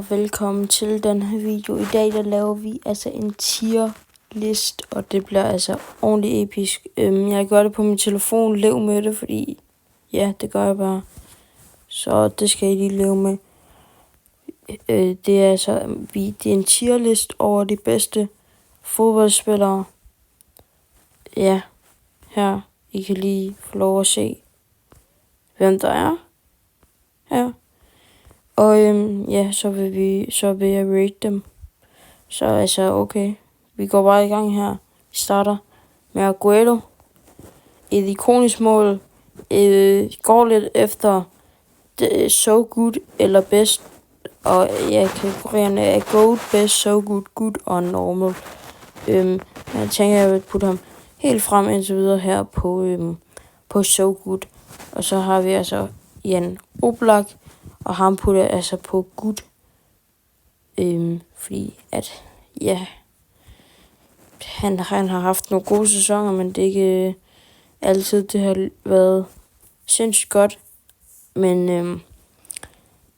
Velkommen til den her video. I dag der laver vi altså en tier list, og det bliver altså ordentligt episk. Jeg gør det på min telefon. Lev med det, fordi ja, det gør jeg bare. Så det skal I lige leve med. Det er altså det er en tier list over de bedste fodboldspillere. Ja, her I kan lige få lov at se, hvem der er her. Og ja, så vil jeg rate dem. Så altså, okay. Vi går bare i gang her. Vi starter med Aguero. Et ikonisk mål. Går lidt efter so good eller best. Og ja, kategorierne er goat, best, so good, good og normal. Jeg tænker, jeg vil putte ham helt frem indtil videre her på so good. Og så har vi altså Jan Oblak. Og ham putter altså på good. Fordi at, ja, han har haft nogle gode sæsoner, men det er ikke altid, det har været sindssygt godt. Men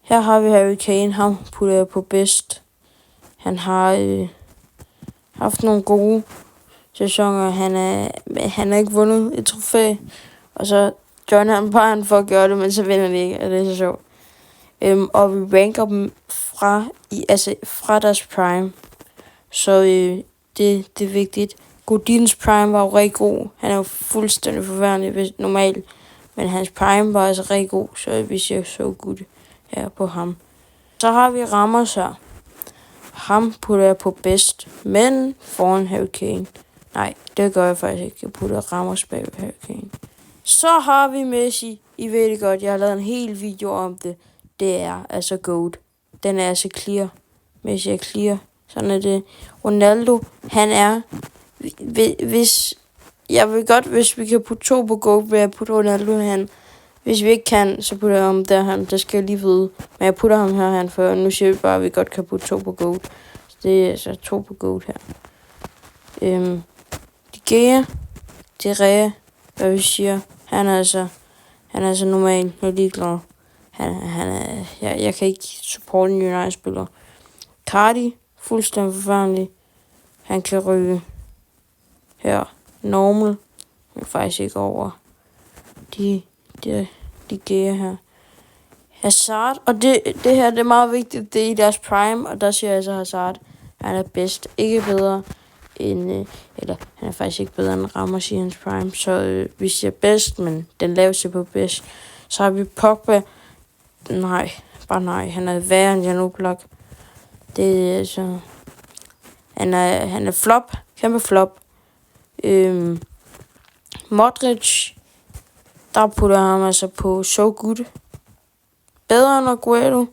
her har vi Harry Kane, ham putter jeg på bedst. Han har haft nogle gode sæsoner. Han har ikke vundet et trofæ, og så joiner han bare for at gøre det, men så vinder de ikke, og det er så sjovt. Og vi ranker dem fra deres prime. Så det er vigtigt. Godins prime var jo rigtig god. Han er jo fuldstændig forfærdelig normalt. Men hans prime var altså rigtig god, så vi ser så godt her på ham. Så har vi Ramos her. Ham putter jeg på bedst, men foran Harry Kane. Nej, det gør jeg faktisk ikke. Jeg putter Ramos bag ved Harry Kane. Så har vi Messi. I ved det godt, jeg har lavet en hel video om det. Det er altså goat. Den er altså clear. Messi er clear. Sådan er det. Ronaldo, han er... Hvis vi kan putte 2 på goat, vil jeg putte Ronaldo han. Hvis vi ikke kan, så putter jeg ham der. Der skal jeg lige vide. Men jeg putter ham her for nu siger vi bare, at vi godt kan putte 2 på goat. Så det er altså 2 på goat her. De Gea, Diarra, hvad vi siger. Han er altså normal. Jeg er ligeglad. Jeg kan ikke supporte en United-spiller. Cardi, fuldstændig forfærdelig. Han kan ryge her. Normal. Men faktisk ikke over de Gea her. Hazard, og det her det er meget vigtigt. Det er i deres prime, og der siger jeg altså Hazard. Han er bedst. Ikke bedre end... eller han er faktisk ikke bedre end Ramos i hans prime. Så vi siger bedst, men den laveste på bedst. Så har vi Pogba. Nej. Han er værre end Jan Oblak. Det er altså... Han er flop. Kæmpe flop. Modric. Der putter ham altså på so good. Bedre end Aguero.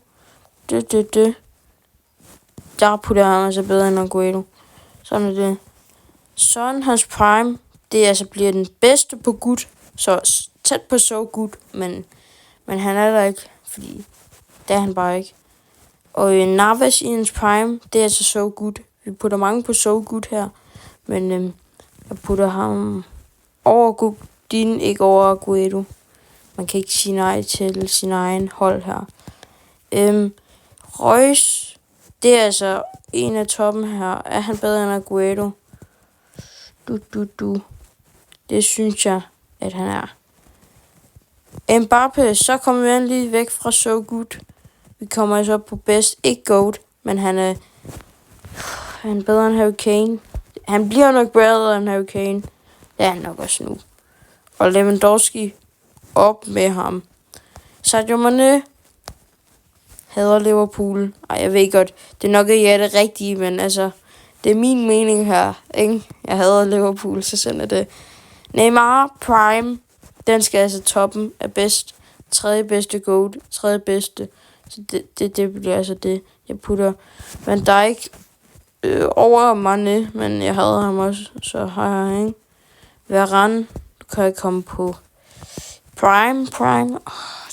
Der putter ham altså bedre end Aguero. Sådan er det. Son, hans prime. Det altså bliver den bedste på good. Så tæt på so good. Men han er der ikke. Fordi det er han bare ikke. Og Navas i hans prime, det er altså so good. Vi putter mange på so good her. Men jeg putter ham over Godin, ikke over Aguero. Man kan ikke sige nej til sin egen hold her. Reus, det er altså en af toppen her. Er han bedre end Aguero? Det synes jeg, at han er. Mbappé, så kommer vi endelig væk fra so good. Vi kommer altså op på bedst. Ikke goat, men han er bedre end Harry Kane. Han bliver nok bedre end Harry Kane. Det er han nok også nu. Og Lewandowski op med ham. Sadio Mane hader Liverpool. Ej, jeg ved godt, det er nok ikke det rigtige, men altså, det er min mening her, ikke? Jeg hader Liverpool, så sådan er det. Neymar prime, den skal altså toppen af bedst. 3. bedste goat, 3. bedste. Så det bliver altså det, jeg putter. Van Dijk over Mane, men jeg hader ham også, så har jeg ikke. Varane, kan jeg komme på prime.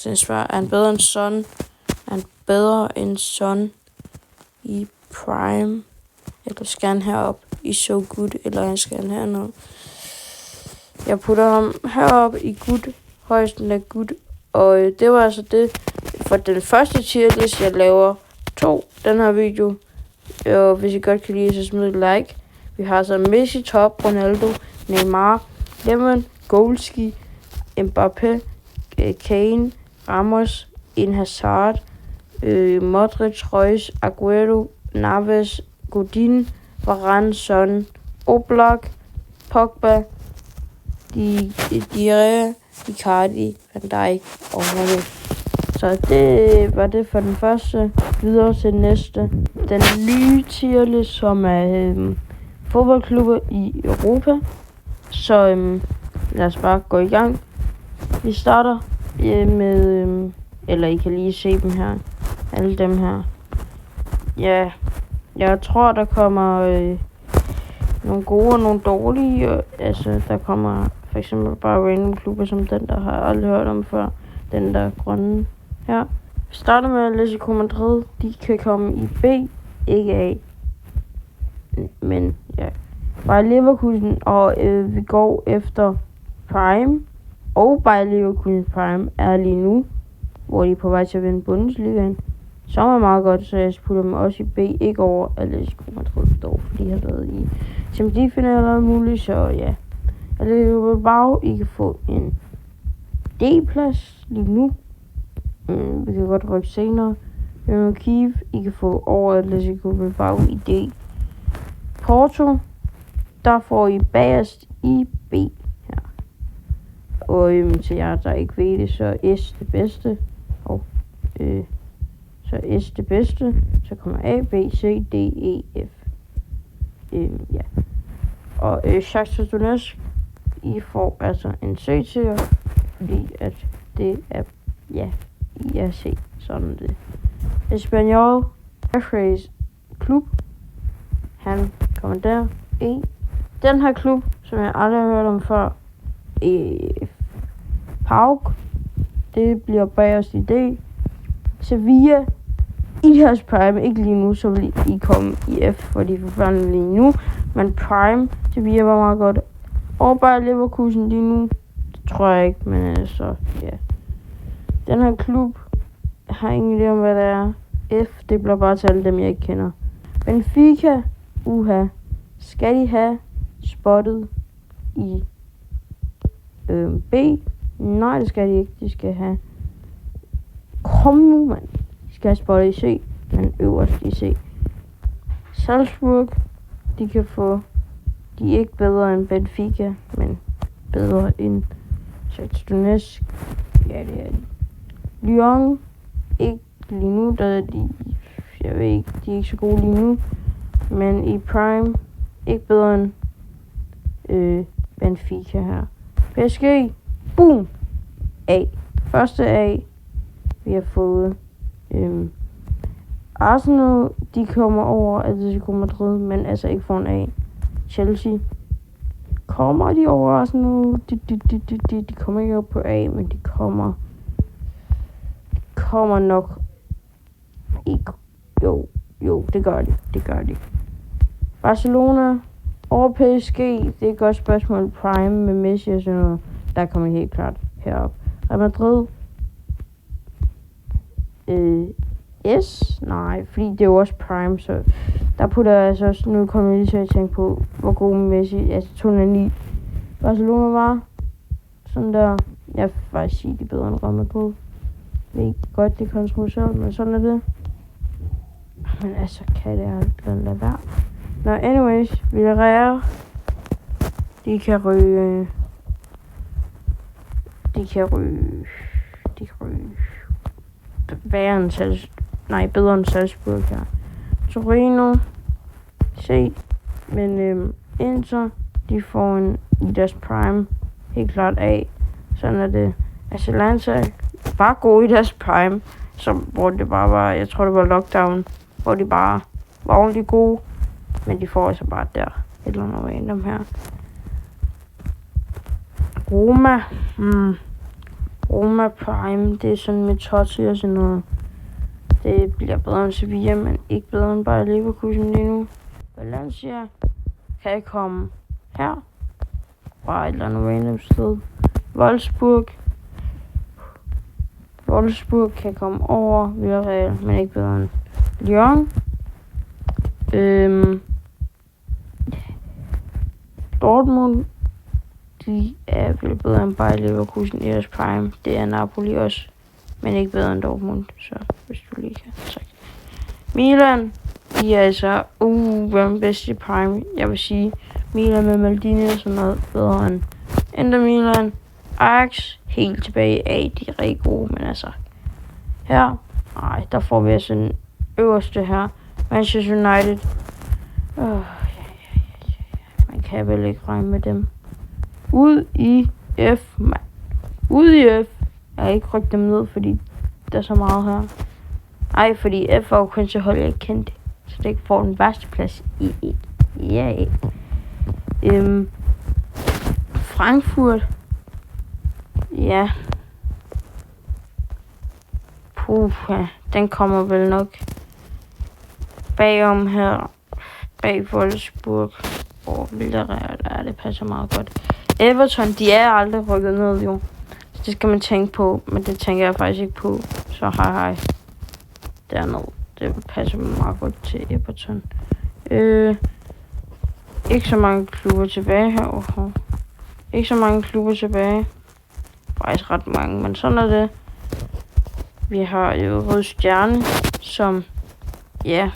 Det er svært. Er han bedre end Son? Er han bedre end Son i prime? Eller skal han herop i so good, eller skal han hernede? Jeg putter ham herop i good, højsten af good. Og det var altså det for den første tier list, jeg laver 2, den her video. Og hvis I godt kan lide, så smid et like. Vi har så Messi, Top, Ronaldo, Neymar, Lewandowski, Mbappé, Kane, Ramos, Hazard, Modric, Reus, Aguero, Navas, Godin, Varane, Son, Oblak, Pogba, Diarra, Icardi, Van Dijk og Mane. Så det var det for den første. Videre til den næste. Den nye tierliste, som er fodboldklubber i Europa. Så lad os bare gå i gang. Vi starter med, eller I kan lige se dem her. Alle dem her. Ja, jeg tror der kommer nogle gode og nogle dårlige. Altså der kommer for eksempel bare random klubber som den, der har jeg aldrig hørt om før. Den der grønne her. Vi starter med Atletico Madrid. De kan komme i B, ikke A. Men ja. Bayer Leverkusen, og vi går efter Prime. Og Bayer Leverkusen Prime er lige nu, hvor de er på vej til at vinde Bundesligaen. Som er meget godt, så jeg putter dem også i B. Ikke over Atletico Madrid dog, fordi de har været i Champions League-finaler og muligt, så ja. Atletico Bilbao, I kan få en D-plads lige nu. Vi kan godt rykke senere. Kiev, I kan få over Atletico Bilbao i D. Porto, der får I bagerst i B her. Og til jer, der ikke ved det, så er S det bedste. Og så S det bedste. Så kommer A, B, C, D, E, F. Ja. Og Shakhtar Donetsk, I får altså en C-tier, fordi at det er, ja, I C, sådan det. Espanyol, Athletic klub, han kommer der. Den her klub, som jeg aldrig har hørt om før, PAOK, det bliver bagerst i D. Sevilla, i deres prime, ikke lige nu, så vil I komme i F, for de er forfærdelige lige nu. Men prime, Sevilla var meget godt. Og Bayer Leverkusen lige nu, det tror jeg ikke, men altså, ja. Den her klub, har ingen idé om, hvad det er. F, det bliver bare til alle dem, jeg ikke kender. Benfica, skal de have spottet i B? Nej, det skal de ikke. De skal have... Kom nu, mand. De skal have spottet i C, men øverst i C. Salzburg, de kan få... De er ikke bedre end Benfica, men bedre end Shakhtar Donetsk. Ja, det er de. Lyon, ikke lige nu, der er de... Jeg ved ikke, de er ikke så gode lige nu. Men i Prime, ikke bedre end Benfica her. PSG, boom! A. Første A, vi har fået. Arsenal, de kommer over Atletico Madrid, men altså ikke for en A. Chelsea, kommer de over Arsenal? De kommer ikke op på A, men de kommer nok ikke. Jo, det gør de. Barcelona over PSG, det er et godt spørgsmål. Prime med Messi og sådan noget, der kommer helt klart herop. Real Madrid, S? Nej, fordi det er jo også Prime, så der putter jeg altså også, nu kommer jeg lige til at tænke på, hvor god Messi, altså 2009. Barcelona var sådan der, jeg vil faktisk sige, de er bedre end Real Madrid. Det er ikke godt, det er kontroversielt, men sådan er det. Men altså, kan det lade være. Nå, anyways, Villarreal, de kan ryge bedre end Salzburg her. Torino, C, men Inter, de får en i deres prime, helt klart A. Sådan er det. Atalanta, bare gode i deres prime, hvor det bare var, jeg tror det var lockdown, hvor de bare var ordentligt gode, men de får altså bare der, et eller andet random her. Roma Prime, det er sådan med Totti og sådan noget. Det bliver bedre end Sevilla, men ikke bedre end Bayer Leverkusen lige nu. Valencia kan komme her, bare et eller andet random sted. Wolfsburg kan komme over Villarreal, men ikke bedre end Lyon. Dortmund, de er vel bedre end Bayer Leverkusen i deres prime. Det er Napoli også, men ikke bedre end Dortmund, så hvis du lige kan. Tak. Milan, de er altså hvem bedst i prime. Jeg vil sige, Milan med Maldini og sådan noget bedre end Inter Milan. Ajax, helt tilbage af, de er rigtig gode, men altså her, der får vi altså den øverste her. Manchester United. Man kan vel ikke regne med dem. Ud i F, mand. Ud i F. Jeg har ikke rykket dem ned, fordi der er så meget her. Fordi F var jo kun så hold, jeg ikke kendte. Så det ikke får den værste plads i. Frankfurt. Ja. Den kommer vel nok bagom her. Bag Wolfsburg. Villarreal, det passer meget godt. Everton, de er aldrig rykket ned, jo. Så det skal man tænke på, men det tænker jeg faktisk ikke på. Så hej. Dernede. Det passer meget godt til Everton. Ikke så mange klubber tilbage her. Ikke så mange klubber tilbage. Faktisk ret mange, men sådan er det. Vi har jo Røde Stjerne, som, ja,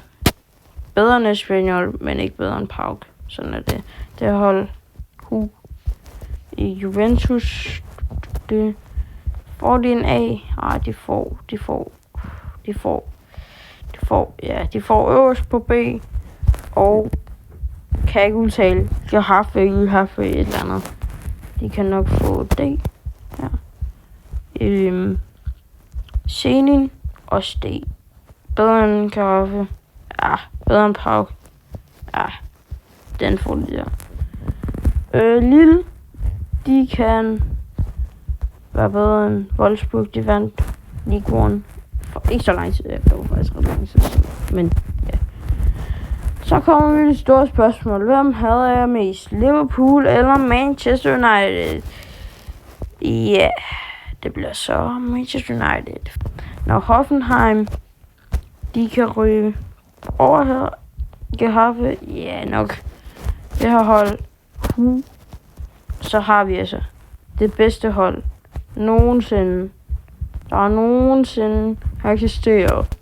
bedre end Espanyol, men ikke bedre end PAOK. Sådan er det. Det hold i Juventus. Det får de en A. De får øverst på B. Og kan ikke udtale. Jeg har haft et eller andet. De kan nok få D. Ja. Zenin og D. Bedre end Karaffe. Ja, bedre end PAOK. Ja, den får de der. Lille, de kan være bedre end Wolfsburg. De vandt Ligue 1 for ikke så lang tid. Det var faktisk ret lang tid. Men ja. Så kommer vi til det store spørgsmål. Hvem havde jeg mest? Liverpool eller Manchester United? Ja, det bliver så Manchester United. Når Hoffenheim, de kan ryge over her. Gehave, ja nok. Det her hold, så har vi altså det bedste hold nogensinde. Der nogensinde har eksisteret.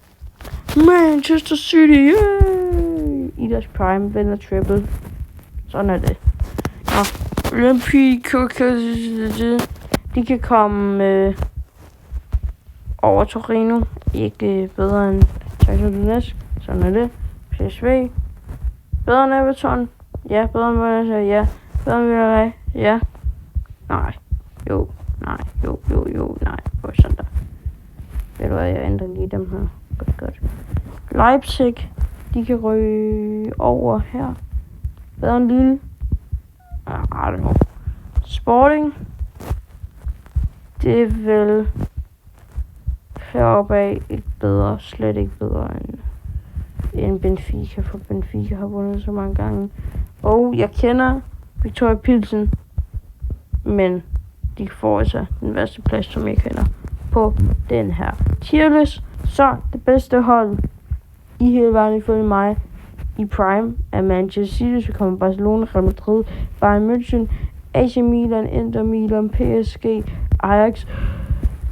Manchester City, yay! I deres prime vinder triple. Sådan er det. Olympique, de kan komme over Torino. Ikke bedre end Shakhtar Donetsk. Sådan er det. PSV. Bedre end Everton. Ja, bedre end Valencia. Ja. Bedre end Villarreal. Ja. Nej. Jo. Nej. Jo. Nej. Hvor sådan der. Ved du hvad, jeg ændrer lige dem her. Godt. Leipzig. De kan ryge over her. Bedre end Lille. I don't know. Sporting. Det er vel heroppe af ikke bedre. Slet ikke bedre end Benfica. For Benfica har vundet så mange gange. Og jeg kender Victoria Pilsen. Men de får altså den værste plads, som jeg kender på den her tierlist. Så det bedste hold i hele verden ifølge mig i prime er Manchester City, så kommer Barcelona, Real Madrid, Bayern München, AC Milan, Inter Milan, PSG, Ajax,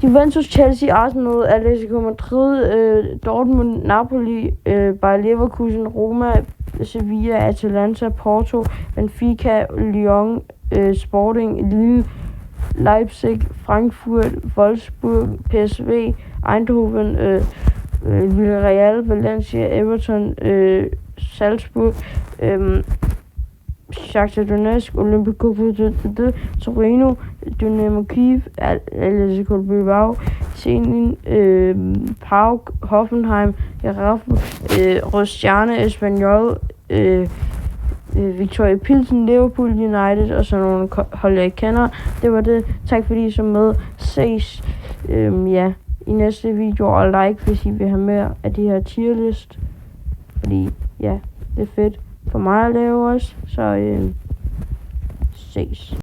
Juventus, Chelsea, Arsenal, Atletico Madrid, Dortmund, Napoli, Bayer Leverkusen, Roma, Sevilla, Atalanta, Porto, Benfica, Lyon, Sporting, Lille, Leipzig, Frankfurt, Wolfsburg, PSV, Eindhoven, Villarreal, Valencia, Everton, Salzburg, Shakhtar Donetsk, Olympique, Torino, Dynamo Kiev, Atletico Bilbao, Zenin, PAOK, Hoffenheim, Getafe, Røde Stjerne, Espanyol, Victoria Pilsen, Liverpool, United og sådan nogle hold, jeg ikke kender. Det var det. Tak fordi I så med. Ses i næste video, og like, hvis I vil have mere af de her tierlist. Fordi ja, det er fedt for mig at lave også. Så ses.